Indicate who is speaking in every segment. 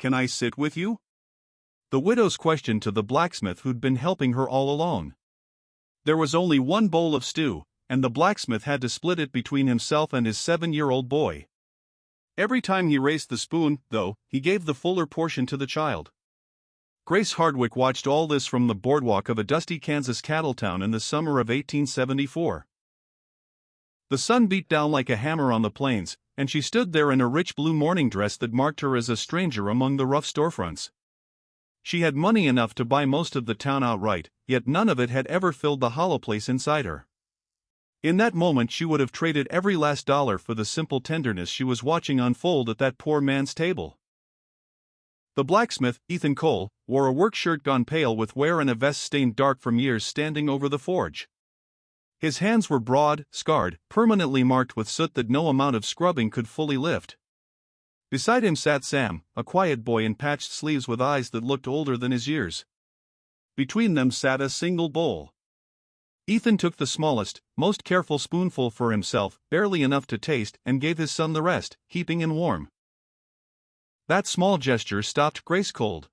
Speaker 1: "Can I sit with you?" The widow's question to the blacksmith who'd been helping her all along. There was only one bowl of stew, and the blacksmith had to split it between himself and his 7-year-old boy. Every time he raised the spoon, though, he gave the fuller portion to the child. Grace Hardwick watched all this from the boardwalk of a dusty Kansas cattle town in the summer of 1874. The sun beat down like a hammer on the plains, and she stood there in a rich blue morning dress that marked her as a stranger among the rough storefronts. She had money enough to buy most of the town outright, yet none of it had ever filled the hollow place inside her. In that moment she would have traded every last dollar for the simple tenderness she was watching unfold at that poor man's table. The blacksmith, Ethan Cole, wore a work shirt gone pale with wear and a vest stained dark from years standing over the forge. His hands were broad, scarred, permanently marked with soot that no amount of scrubbing could fully lift. Beside him sat Sam, a quiet boy in patched sleeves with eyes that looked older than his years. Between them sat a single bowl. Ethan took the smallest, most careful spoonful for himself, barely enough to taste, and gave his son the rest, keeping him warm. That small gesture stopped Grace cold.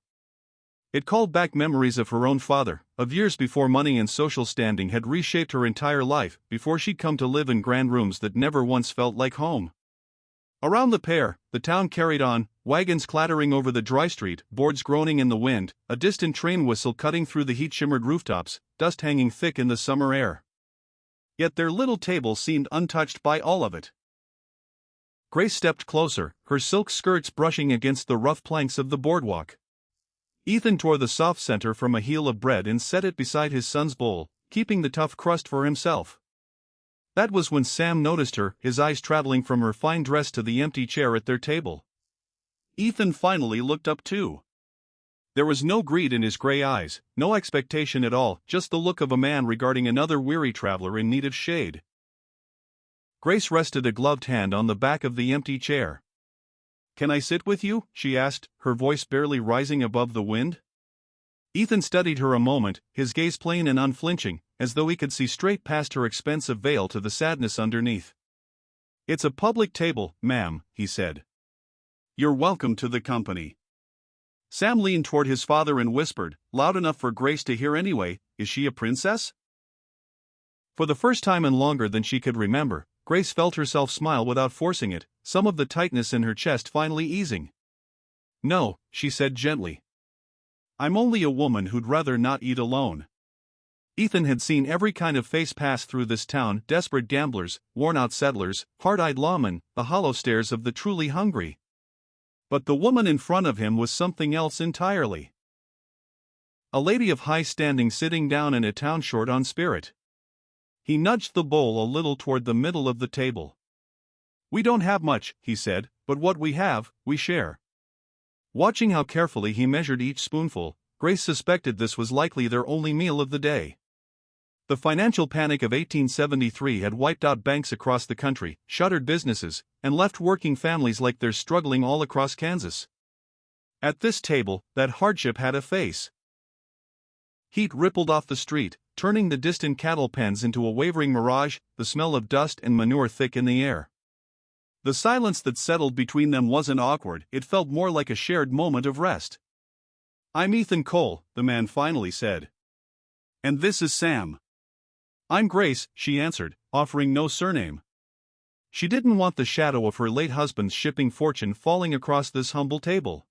Speaker 1: It called back memories of her own father, of years before money and social standing had reshaped her entire life, before she'd come to live in grand rooms that never once felt like home. Around the pair, the town carried on, wagons clattering over the dry street, boards groaning in the wind, a distant train whistle cutting through the heat-shimmered rooftops, dust hanging thick in the summer air. Yet their little table seemed untouched by all of it. Grace stepped closer, her silk skirts brushing against the rough planks of the boardwalk. Ethan tore the soft center from a heel of bread and set it beside his son's bowl, keeping the tough crust for himself. That was when Sam noticed her, his eyes traveling from her fine dress to the empty chair at their table. Ethan finally looked up too. There was no greed in his gray eyes, no expectation at all, just the look of a man regarding another weary traveler in need of shade. Grace rested a gloved hand on the back of the empty chair. "Can I sit with you?" she asked, her voice barely rising above the wind. Ethan studied her a moment, his gaze plain and unflinching, as though he could see straight past her expensive veil to the sadness underneath. "It's a public table, ma'am," he said. "You're welcome to the company." Sam leaned toward his father and whispered, loud enough for Grace to hear anyway, "Is she a princess?" For the first time in longer than she could remember, Grace felt herself smile without forcing it, some of the tightness in her chest finally easing. "No," she said gently. "I'm only a woman who'd rather not eat alone." Ethan had seen every kind of face pass through this town, desperate gamblers, worn-out settlers, hard-eyed lawmen, the hollow stares of the truly hungry. But the woman in front of him was something else entirely. A lady of high standing sitting down in a town short on spirit. He nudged the bowl a little toward the middle of the table. "We don't have much," he said, "but what we have, we share." Watching how carefully he measured each spoonful, Grace suspected this was likely their only meal of the day. The financial panic of 1873 had wiped out banks across the country, shuttered businesses, and left working families like theirs struggling all across Kansas. At this table, that hardship had a face. Heat rippled off the street, turning the distant cattle pens into a wavering mirage, the smell of dust and manure thick in the air. The silence that settled between them wasn't awkward, it felt more like a shared moment of rest. "I'm Ethan Cole," the man finally said. "And this is Sam." "I'm Grace," she answered, offering no surname. She didn't want the shadow of her late husband's shipping fortune falling across this humble table.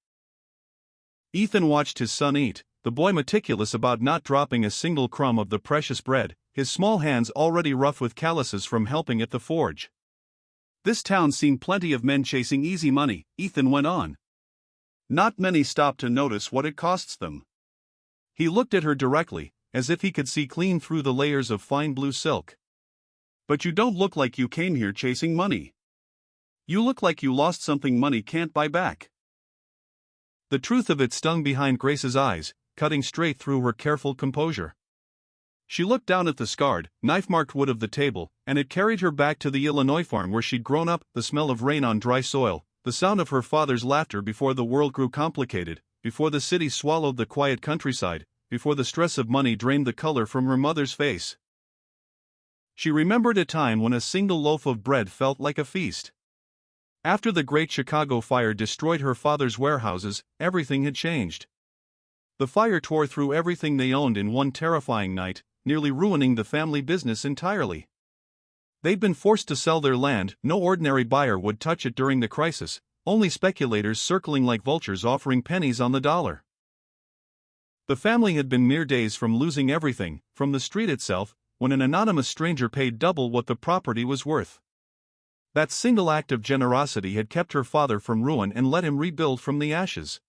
Speaker 1: Ethan watched his son eat, the boy meticulous about not dropping a single crumb of the precious bread, his small hands already rough with calluses from helping at the forge. "This town's seen plenty of men chasing easy money," Ethan went on. "Not many stop to notice what it costs them." He looked at her directly, as if he could see clean through the layers of fine blue silk. "But you don't look like you came here chasing money. You look like you lost something money can't buy back." The truth of it stung behind Grace's eyes, cutting straight through her careful composure. She looked down at the scarred, knife-marked wood of the table, and it carried her back to the Illinois farm where she'd grown up, the smell of rain on dry soil, the sound of her father's laughter before the world grew complicated, before the city swallowed the quiet countryside, before the stress of money drained the color from her mother's face. She remembered a time when a single loaf of bread felt like a feast. After the Great Chicago Fire destroyed her father's warehouses, everything had changed. The fire tore through everything they owned in one terrifying night, nearly ruining the family business entirely. They'd been forced to sell their land. No ordinary buyer would touch it during the crisis, only speculators circling like vultures offering pennies on the dollar. The family had been mere days from losing everything, from the street itself, when an anonymous stranger paid double what the property was worth. That single act of generosity had kept her father from ruin and let him rebuild from the ashes.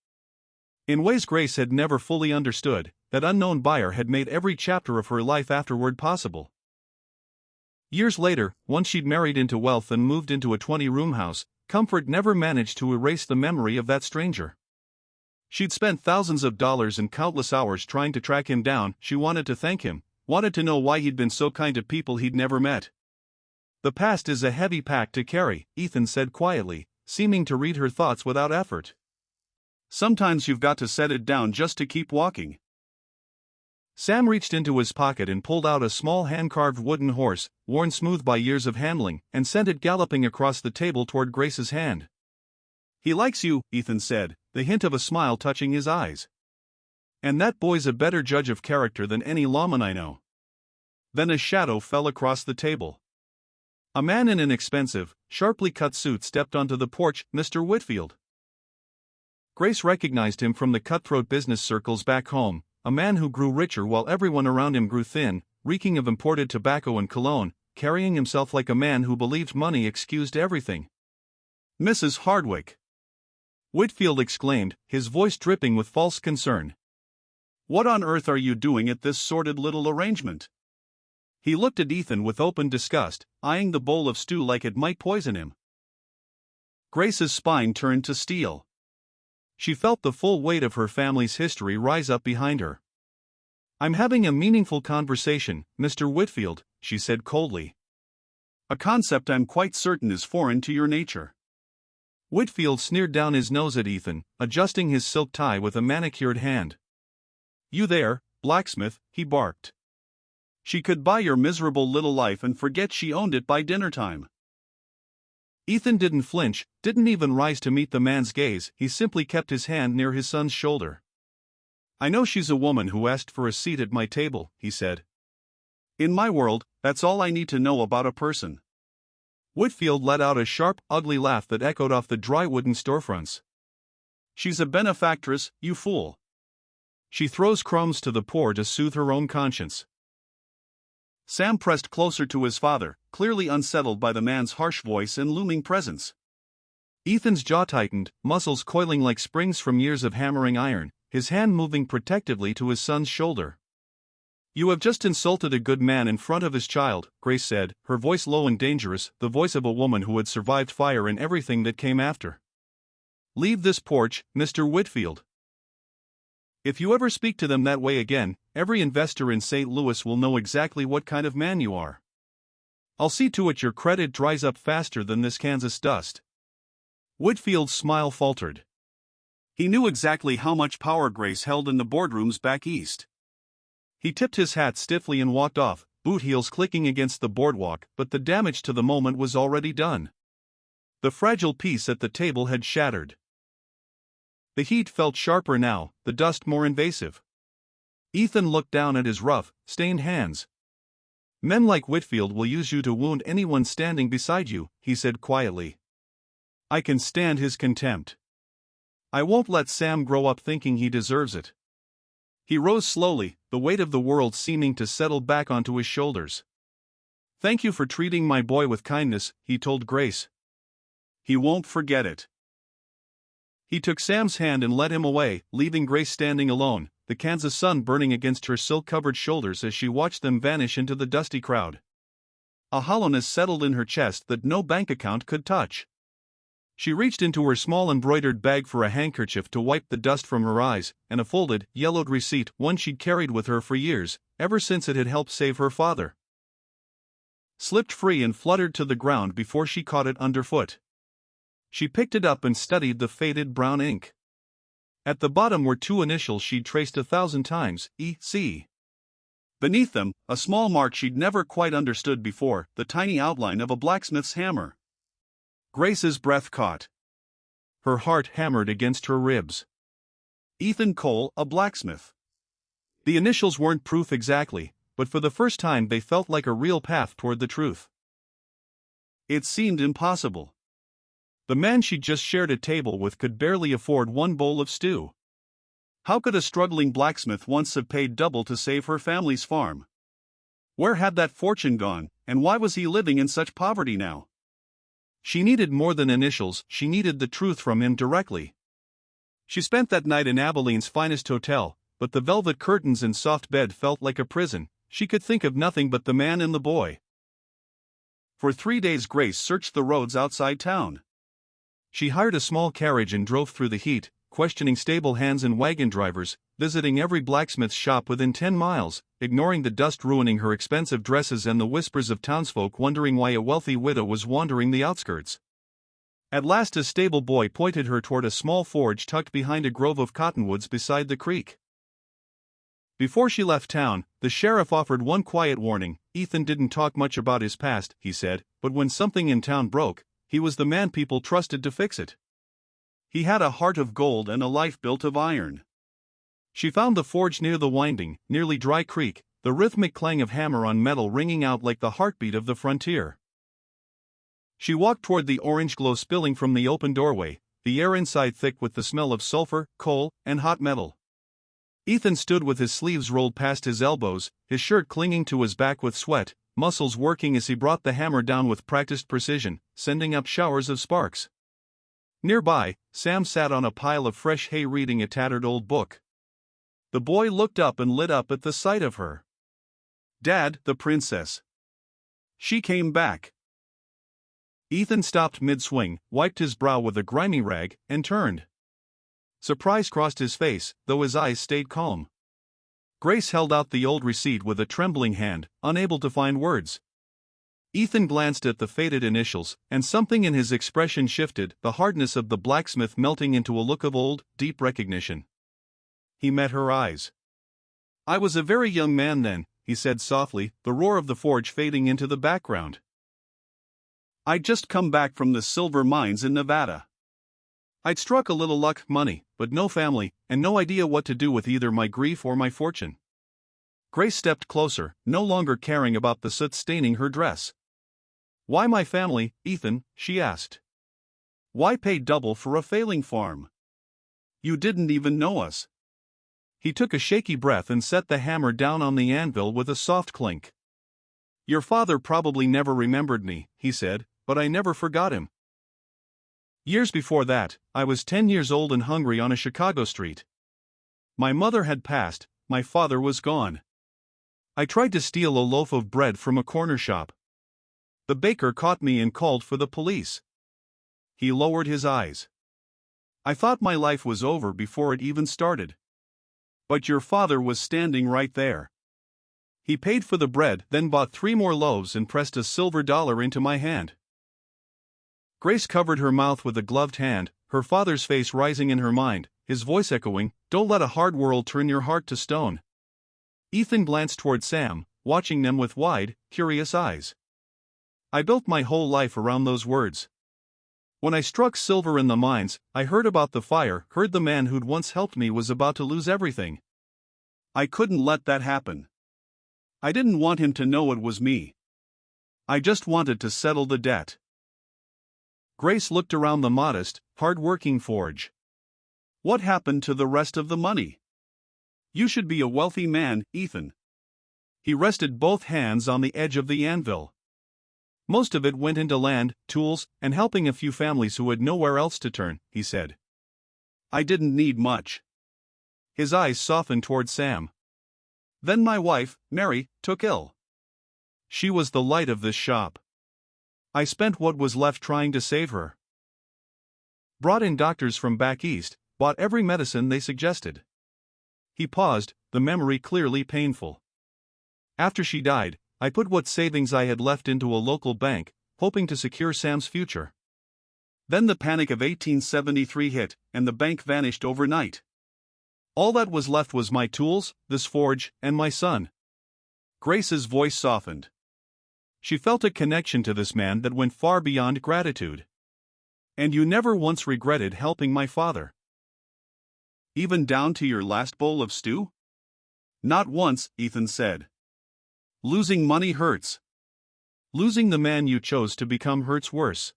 Speaker 1: In ways Grace had never fully understood, that unknown buyer had made every chapter of her life afterward possible. Years later, once she'd married into wealth and moved into a 20-room house, comfort never managed to erase the memory of that stranger. She'd spent thousands of dollars and countless hours trying to track him down. She wanted to thank him, wanted to know why he'd been so kind to people he'd never met. "The past is a heavy pack to carry," Ethan said quietly, seeming to read her thoughts without effort. "Sometimes you've got to set it down just to keep walking." Sam reached into his pocket and pulled out a small hand-carved wooden horse, worn smooth by years of handling, and sent it galloping across the table toward Grace's hand. "He likes you," Ethan said, the hint of a smile touching his eyes. "And that boy's a better judge of character than any lawman I know." Then a shadow fell across the table. A man in an expensive, sharply cut suit stepped onto the porch. "Mr. Whitfield." Grace recognized him from the cutthroat business circles back home, a man who grew richer while everyone around him grew thin, reeking of imported tobacco and cologne, carrying himself like a man who believed money excused everything. "Mrs. Hardwick!" Whitfield exclaimed, his voice dripping with false concern. "What on earth are you doing at this sordid little arrangement?" He looked at Ethan with open disgust, eyeing the bowl of stew like it might poison him. Grace's spine turned to steel. She felt the full weight of her family's history rise up behind her. "I'm having a meaningful conversation, Mr. Whitfield," she said coldly. "A concept I'm quite certain is foreign to your nature." Whitfield sneered down his nose at Ethan, adjusting his silk tie with a manicured hand. "You there, blacksmith," he barked. "She could buy your miserable little life and forget she owned it by dinner time." Ethan didn't flinch, didn't even rise to meet the man's gaze. He simply kept his hand near his son's shoulder. "I know she's a woman who asked for a seat at my table," he said. "In my world, that's all I need to know about a person." Whitfield let out a sharp, ugly laugh that echoed off the dry wooden storefronts. "She's a benefactress, you fool. She throws crumbs to the poor to soothe her own conscience." Sam pressed closer to his father, clearly unsettled by the man's harsh voice and looming presence. Ethan's jaw tightened, muscles coiling like springs from years of hammering iron, his hand moving protectively to his son's shoulder. "You have just insulted a good man in front of his child," Grace said, her voice low and dangerous, the voice of a woman who had survived fire and everything that came after. "Leave this porch, Mr. Whitfield. If you ever speak to them that way again, every investor in St. Louis will know exactly what kind of man you are. I'll see to it your credit dries up faster than this Kansas dust." Whitfield's smile faltered. He knew exactly how much power Grace held in the boardrooms back east. He tipped his hat stiffly and walked off, boot heels clicking against the boardwalk, but the damage to the moment was already done. The fragile peace at the table had shattered. The heat felt sharper now, the dust more invasive. Ethan looked down at his rough, stained hands. "Men like Whitfield will use you to wound anyone standing beside you," he said quietly. "I can stand his contempt. I won't let Sam grow up thinking he deserves it." He rose slowly, the weight of the world seeming to settle back onto his shoulders. "Thank you for treating my boy with kindness," he told Grace. "He won't forget it." He took Sam's hand and led him away, leaving Grace standing alone, the Kansas sun burning against her silk-covered shoulders as she watched them vanish into the dusty crowd. A hollowness settled in her chest that no bank account could touch. She reached into her small embroidered bag for a handkerchief to wipe the dust from her eyes, and a folded, yellowed receipt, one she'd carried with her for years, ever since it had helped save her father. Slipped free and fluttered to the ground before she caught it underfoot. She picked it up and studied the faded brown ink. At the bottom were two initials she'd traced 1,000 times, E.C. Beneath them, a small mark she'd never quite understood before, the tiny outline of a blacksmith's hammer. Grace's breath caught. Her heart hammered against her ribs. Ethan Cole, a blacksmith. The initials weren't proof exactly, but for the first time they felt like a real path toward the truth. It seemed impossible. The man she'd just shared a table with could barely afford one bowl of stew. How could a struggling blacksmith once have paid double to save her family's farm? Where had that fortune gone, and why was he living in such poverty now? She needed more than initials, she needed the truth from him directly. She spent that night in Abilene's finest hotel, but the velvet curtains and soft bed felt like a prison. She could think of nothing but the man and the boy. For 3 days Grace searched the roads outside town. She hired a small carriage and drove through the heat, questioning stable hands and wagon drivers, visiting every blacksmith's shop within 10 miles, ignoring the dust ruining her expensive dresses and the whispers of townsfolk wondering why a wealthy widow was wandering the outskirts. At last a stable boy pointed her toward a small forge tucked behind a grove of cottonwoods beside the creek. Before she left town, the sheriff offered one quiet warning. Ethan didn't talk much about his past, he said, but when something in town broke, he was the man people trusted to fix it. He had a heart of gold and a life built of iron. She found the forge near the winding, nearly dry creek, the rhythmic clang of hammer on metal ringing out like the heartbeat of the frontier. She walked toward the orange glow spilling from the open doorway, the air inside thick with the smell of sulfur, coal, and hot metal. Ethan stood with his sleeves rolled past his elbows, his shirt clinging to his back with sweat, muscles working as he brought the hammer down with practiced precision, sending up showers of sparks. Nearby, Sam sat on a pile of fresh hay reading a tattered old book. The boy looked up and lit up at the sight of her. "Dad, the princess. She came back." Ethan stopped mid-swing, wiped his brow with a grimy rag, and turned. Surprise crossed his face, though his eyes stayed calm. Grace held out the old receipt with a trembling hand, unable to find words. Ethan glanced at the faded initials, and something in his expression shifted, the hardness of the blacksmith melting into a look of old, deep recognition. He met her eyes. "I was a very young man then," he said softly, the roar of the forge fading into the background. "I'd just come back from the silver mines in Nevada. I'd struck a little luck, money, but no family, and no idea what to do with either my grief or my fortune." Grace stepped closer, no longer caring about the soot staining her dress. "Why my family, Ethan?" she asked. "Why pay double for a failing farm? You didn't even know us." He took a shaky breath and set the hammer down on the anvil with a soft clink. "Your father probably never remembered me," he said, "but I never forgot him. Years before that, I was 10 years old and hungry on a Chicago street. My mother had passed, my father was gone. I tried to steal a loaf of bread from a corner shop. The baker caught me and called for the police." He lowered his eyes. "I thought my life was over before it even started. But your father was standing right there. He paid for the bread, then bought 3 more loaves and pressed a silver dollar into my hand." Grace covered her mouth with a gloved hand, her father's face rising in her mind, his voice echoing, "Don't let a hard world turn your heart to stone." Ethan glanced toward Sam, watching them with wide, curious eyes. "I built my whole life around those words. When I struck silver in the mines, I heard about the fire, heard the man who'd once helped me was about to lose everything. I couldn't let that happen. I didn't want him to know it was me. I just wanted to settle the debt." Grace looked around the modest, hard-working forge. "What happened to the rest of the money? You should be a wealthy man, Ethan." He rested both hands on the edge of the anvil. "Most of it went into land, tools, and helping a few families who had nowhere else to turn," he said. "I didn't need much." His eyes softened toward Sam. "Then my wife, Mary, took ill. She was the light of this shop. I spent what was left trying to save her. Brought in doctors from back east, bought every medicine they suggested." He paused, the memory clearly painful. "After she died, I put what savings I had left into a local bank, hoping to secure Sam's future. Then the panic of 1873 hit, and the bank vanished overnight. All that was left was my tools, this forge, and my son." Grace's voice softened. She felt a connection to this man that went far beyond gratitude. And you never once regretted helping my father? Even down to your last bowl of stew? Not once, Ethan said. Losing money hurts. Losing the man you chose to become hurts worse.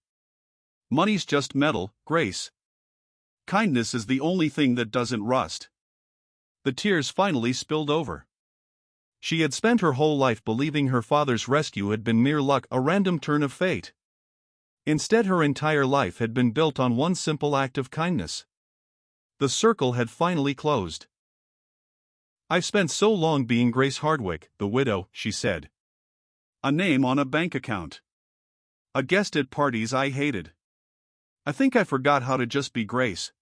Speaker 1: Money's just metal, Grace. Kindness is the only thing that doesn't rust. The tears finally spilled over. She had spent her whole life believing her father's rescue had been mere luck, a random turn of fate. Instead, her entire life had been built on one simple act of kindness. The circle had finally closed. I've spent so long being Grace Hardwick, the widow, she said. A name on a bank account. A guest at parties I hated. I think I forgot how to just be Grace.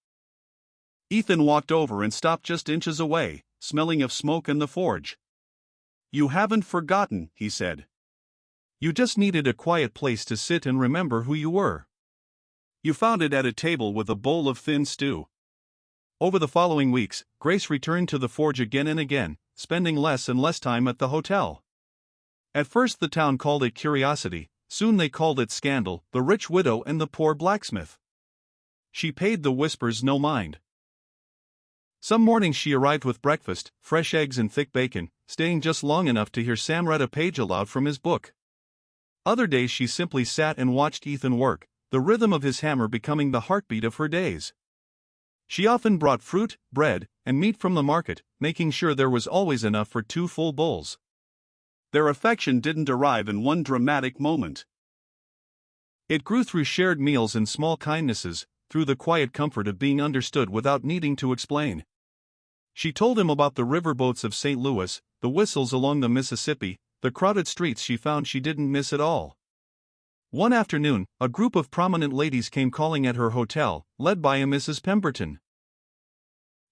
Speaker 1: Ethan walked over and stopped just inches away, smelling of smoke and the forge. You haven't forgotten, he said. You just needed a quiet place to sit and remember who you were. You found it at a table with a bowl of thin stew. Over the following weeks, Grace returned to the forge again and again, spending less and less time at the hotel. At first the town called it curiosity, soon they called it scandal, the rich widow and the poor blacksmith. She paid the whispers no mind. Some mornings she arrived with breakfast, fresh eggs and thick bacon, staying just long enough to hear Sam read a page aloud from his book. Other days she simply sat and watched Ethan work, the rhythm of his hammer becoming the heartbeat of her days. She often brought fruit, bread, and meat from the market, making sure there was always enough for 2 full bowls. Their affection didn't arrive in one dramatic moment. It grew through shared meals and small kindnesses, through the quiet comfort of being understood without needing to explain. She told him about the riverboats of St. Louis, the whistles along the Mississippi, the crowded streets she found she didn't miss at all. One afternoon, a group of prominent ladies came calling at her hotel, led by a Mrs. Pemberton.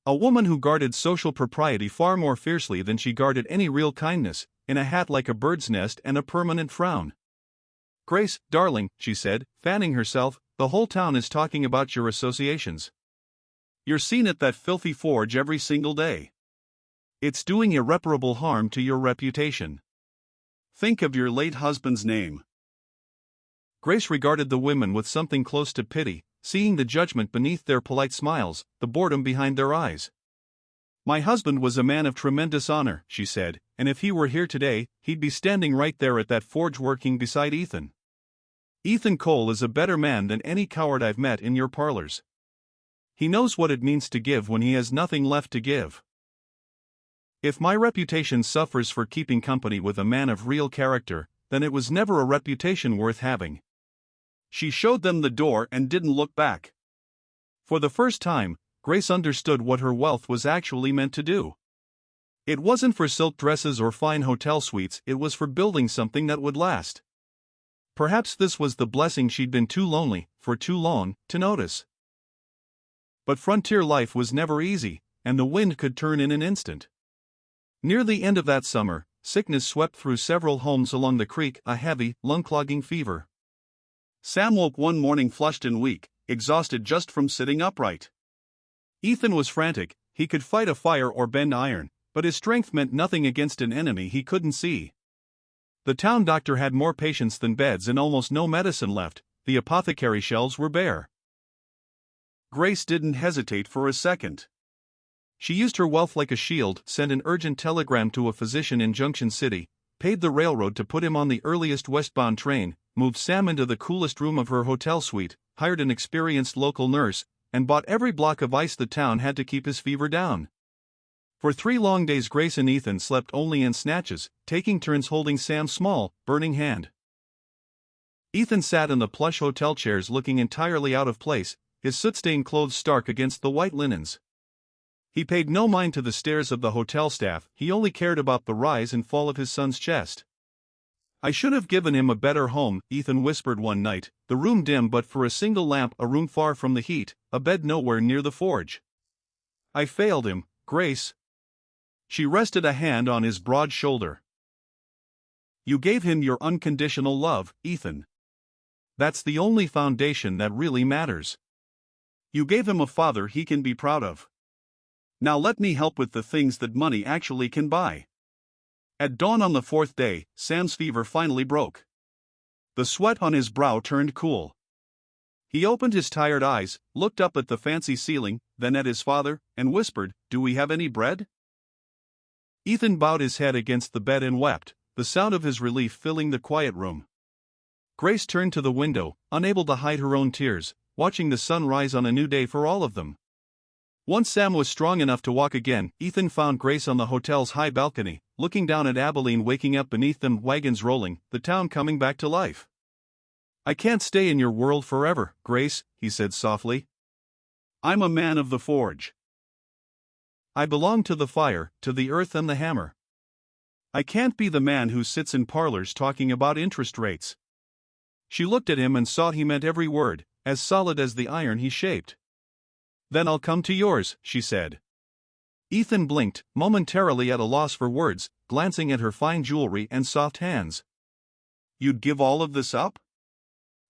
Speaker 1: A woman who guarded social propriety far more fiercely than she guarded any real kindness, in a hat like a bird's nest and a permanent frown. Grace, darling, she said, fanning herself, the whole town is talking about your associations. You're seen at that filthy forge every single day. It's doing irreparable harm to your reputation. Think of your late husband's name. Grace regarded the women with something close to pity, seeing the judgment beneath their polite smiles, the boredom behind their eyes. My husband was a man of tremendous honor, she said, and if he were here today, he'd be standing right there at that forge working beside Ethan. Ethan Cole is a better man than any coward I've met in your parlors. He knows what it means to give when he has nothing left to give. If my reputation suffers for keeping company with a man of real character, then it was never a reputation worth having. She showed them the door and didn't look back. For the first time, Grace understood what her wealth was actually meant to do. It wasn't for silk dresses or fine hotel suites, it was for building something that would last. Perhaps this was the blessing she'd been too lonely, for too long, to notice. But frontier life was never easy, and the wind could turn in an instant. Near the end of that summer, sickness swept through several homes along the creek, a heavy, lung-clogging fever. Sam woke one morning flushed and weak, exhausted just from sitting upright. Ethan was frantic, he could fight a fire or bend iron, but his strength meant nothing against an enemy he couldn't see. The town doctor had more patients than beds and almost no medicine left, the apothecary shelves were bare. Grace didn't hesitate for a second. She used her wealth like a shield, sent an urgent telegram to a physician in Junction City, paid the railroad to put him on the earliest westbound train, moved Sam into the coolest room of her hotel suite, hired an experienced local nurse, and bought every block of ice the town had to keep his fever down. For 3 long days Grace and Ethan slept only in snatches, taking turns holding Sam's small, burning hand. Ethan sat in the plush hotel chairs looking entirely out of place, his soot-stained clothes stark against the white linens. He paid no mind to the stares of the hotel staff, he only cared about the rise and fall of his son's chest. I should have given him a better home, Ethan whispered one night, the room dim but for a single lamp, a room far from the heat, a bed nowhere near the forge. I failed him, Grace. She rested a hand on his broad shoulder. You gave him your unconditional love, Ethan. That's the only foundation that really matters. You gave him a father he can be proud of. Now let me help with the things that money actually can buy. At dawn on the 4th day, Sam's fever finally broke. The sweat on his brow turned cool. He opened his tired eyes, looked up at the fancy ceiling, then at his father, and whispered, "Do we have any bread?" Ethan bowed his head against the bed and wept, the sound of his relief filling the quiet room. Grace turned to the window, unable to hide her own tears, watching the sun rise on a new day for all of them. Once Sam was strong enough to walk again, Ethan found Grace on the hotel's high balcony, looking down at Abilene waking up beneath them, wagons rolling, the town coming back to life. "I can't stay in your world forever, Grace," he said softly. "I'm a man of the forge. I belong to the fire, to the earth and the hammer. I can't be the man who sits in parlors talking about interest rates." She looked at him and saw he meant every word, as solid as the iron he shaped. "Then I'll come to yours," she said. Ethan blinked, momentarily at a loss for words, glancing at her fine jewelry and soft hands. "You'd give all of this up?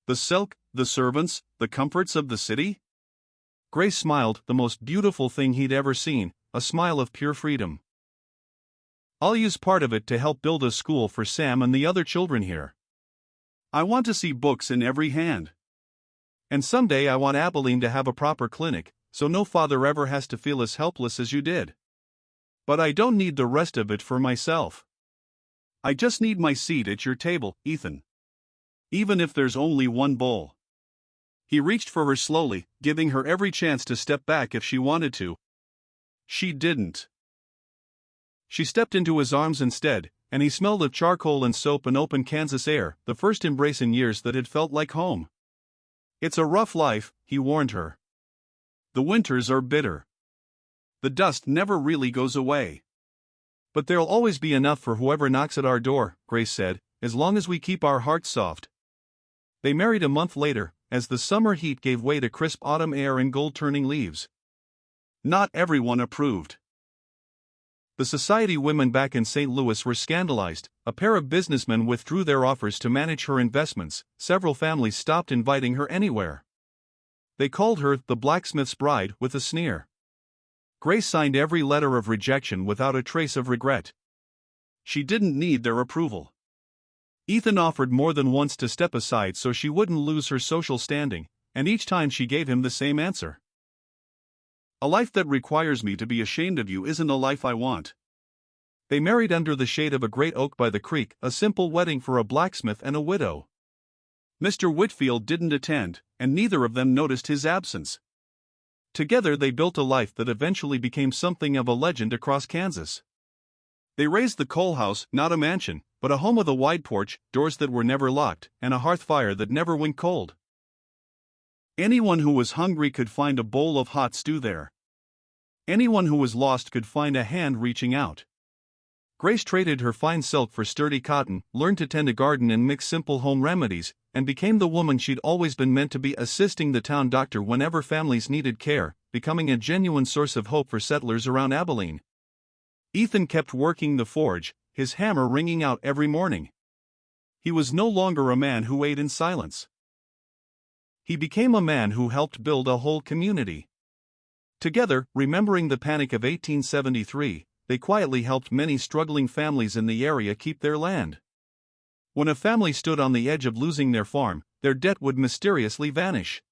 Speaker 1: The silk, the servants, the comforts of the city?" Grace smiled, the most beautiful thing he'd ever seen, a smile of pure freedom. "I'll use part of it to help build a school for Sam and the other children here. I want to see books in every hand. And someday I want Abilene to have a proper clinic, so no father ever has to feel as helpless as you did. But I don't need the rest of it for myself. I just need my seat at your table, Ethan. Even if there's only one bowl." He reached for her slowly, giving her every chance to step back if she wanted to. She didn't. She stepped into his arms instead, and he smelled of charcoal and soap and open Kansas air, the first embrace in years that had felt like home. "It's a rough life," he warned her. "The winters are bitter. The dust never really goes away. But there'll always be enough for whoever knocks at our door," Grace said, "as long as we keep our hearts soft." They married a month later, as the summer heat gave way to crisp autumn air and gold-turning leaves. Not everyone approved. The society women back in St. Louis were scandalized. A pair of businessmen withdrew their offers to manage her investments. Several families stopped inviting her anywhere. They called her the blacksmith's bride with a sneer. Grace signed every letter of rejection without a trace of regret. She didn't need their approval. Ethan offered more than once to step aside so she wouldn't lose her social standing, and each time she gave him the same answer. "A life that requires me to be ashamed of you isn't a life I want." They married under the shade of a great oak by the creek, a simple wedding for a blacksmith and a widow. Mr. Whitfield didn't attend, and neither of them noticed his absence. Together they built a life that eventually became something of a legend across Kansas. They raised the Cole house, not a mansion, but a home with a wide porch, doors that were never locked, and a hearth fire that never went cold. Anyone who was hungry could find a bowl of hot stew there. Anyone who was lost could find a hand reaching out. Grace traded her fine silk for sturdy cotton, learned to tend a garden and mix simple home remedies, and became the woman she'd always been meant to be, assisting the town doctor whenever families needed care, becoming a genuine source of hope for settlers around Abilene. Ethan kept working the forge, his hammer ringing out every morning. He was no longer a man who ate in silence. He became a man who helped build a whole community. Together, remembering the panic of 1873, they quietly helped many struggling families in the area keep their land. When a family stood on the edge of losing their farm, their debt would mysteriously vanish.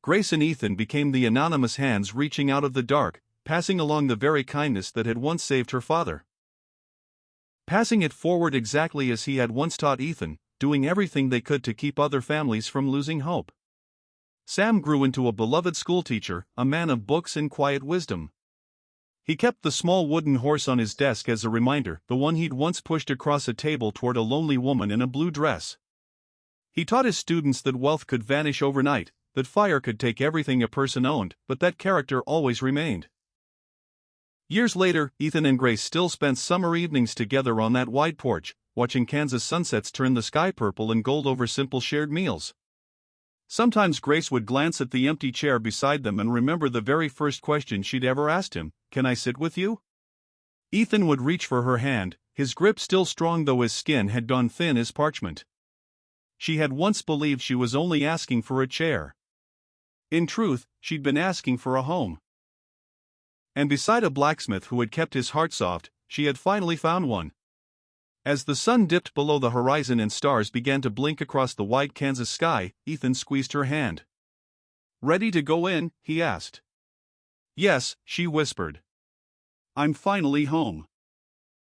Speaker 1: Grace and Ethan became the anonymous hands reaching out of the dark, passing along the very kindness that had once saved her father. Passing it forward exactly as he had once taught Ethan, doing everything they could to keep other families from losing hope. Sam grew into a beloved schoolteacher, a man of books and quiet wisdom. He kept the small wooden horse on his desk as a reminder, the one he'd once pushed across a table toward a lonely woman in a blue dress. He taught his students that wealth could vanish overnight, that fire could take everything a person owned, but that character always remained. Years later, Ethan and Grace still spent summer evenings together on that wide porch, watching Kansas sunsets turn the sky purple and gold over simple shared meals. Sometimes Grace would glance at the empty chair beside them and remember the very first question she'd ever asked him, "Can I sit with you?" Ethan would reach for her hand, his grip still strong though his skin had gone thin as parchment. She had once believed she was only asking for a chair. In truth, she'd been asking for a home. And beside a blacksmith who had kept his heart soft, she had finally found one. As the sun dipped below the horizon and stars began to blink across the wide Kansas sky, Ethan squeezed her hand. Ready to go in? He asked. Yes, she whispered. I'm finally home.